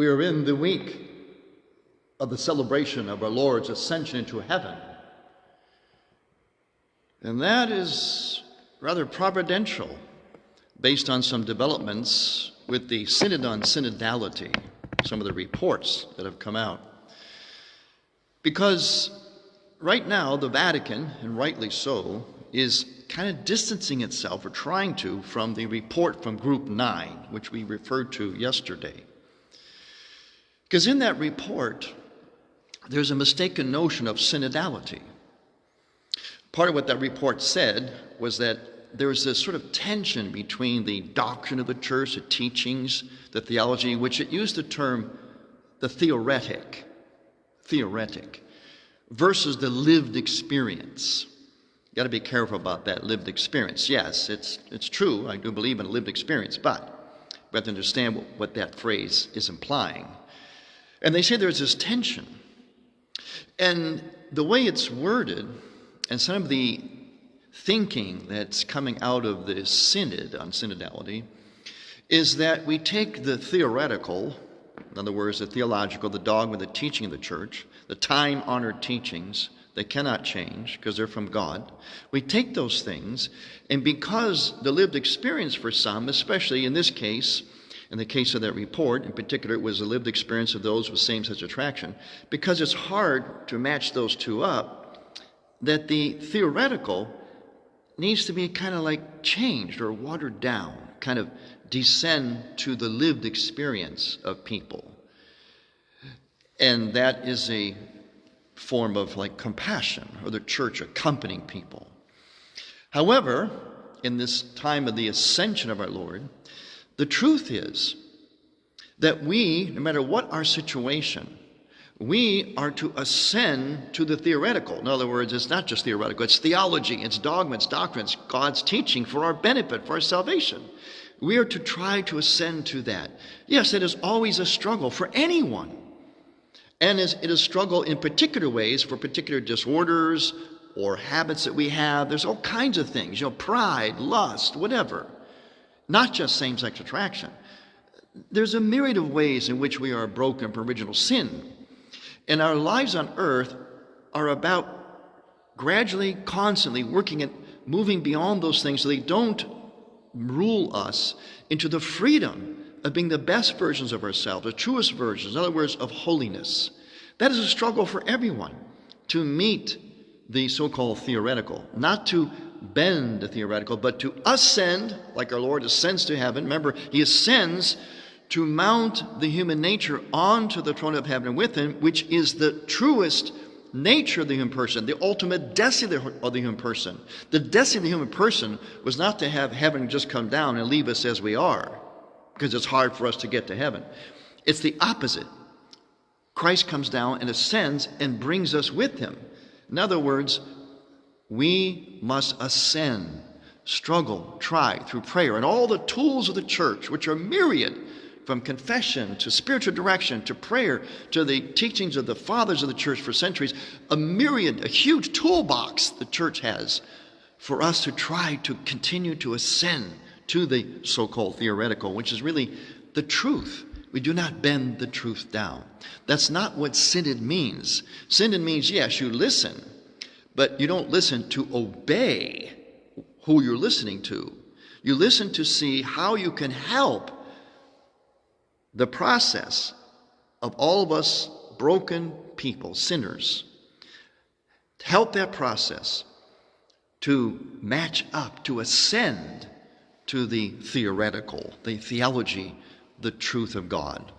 We are in the week of the celebration of our Lord's ascension into heaven. And that is rather providential, based on some developments with the Synod on synodality, some of the reports that have come out. Because right now, the Vatican, and rightly so, is kind of distancing itself, or trying to, from the report from Group 9, which we referred to yesterday. Because in that report, there's a mistaken notion of synodality. Part of what that report said was that there's this sort of tension between the doctrine of the church, the teachings, the theology, which it used the term the theoretic, versus the lived experience. You got to be careful about that lived experience. Yes, it's true. I do believe in a lived experience, but we have to understand what that phrase is implying. And they say there's this tension. And the way it's worded, and some of the thinking that's coming out of the Synod on synodality, is that we take the theoretical, in other words, the theological, the dogma, the teaching of the church, the time-honored teachings, they cannot change because they're from God. We take those things, and because the lived experience for some, especially in this case, in the case of that report, in particular, it was the lived experience of those with same-sex attraction, because it's hard to match those two up, that the theoretical needs to be kind of like changed or watered down, kind of descend to the lived experience of people. And that is a form of like compassion, or the church accompanying people. However, in this time of the ascension of our Lord, the truth is that we, no matter what our situation, we are to ascend to the theoretical. In other words, it's not just theoretical, it's theology, it's dogma, it's doctrine, it's God's teaching for our benefit, for our salvation. We are to try to ascend to that. Yes, it is always a struggle for anyone. And it is a struggle in particular ways for particular disorders or habits that we have. There's all kinds of things, pride, lust, whatever. Not just same-sex attraction. There's a myriad of ways in which we are broken from original sin. And our lives on earth are about gradually, constantly working at moving beyond those things so they don't rule us into the freedom of being the best versions of ourselves, the truest versions, in other words, of holiness. That is a struggle for everyone, to meet the so-called theoretical, not to bend the theoretical, but to ascend, like our Lord ascends to heaven. Remember, he ascends to mount the human nature onto the throne of heaven with him, which is the truest nature of the human person, the ultimate destiny of the human person. The destiny of the human person was not to have heaven just come down and leave us as we are, because it's hard for us to get to heaven. It's the opposite. Christ comes down and ascends and brings us with him. In other words, we must ascend, struggle, try through prayer, and all the tools of the church, which are myriad, from confession to spiritual direction to prayer to the teachings of the fathers of the church for centuries, a myriad, a huge toolbox the church has for us to try to continue to ascend to the so-called theoretical, which is really the truth. We do not bend the truth down. That's not what synod means. Synod means, yes, you listen, but you don't listen to obey who you're listening to. You listen to see how you can help the process of all of us broken people, sinners. Help that process to match up, to ascend to the theoretical, the theology, the truth of God.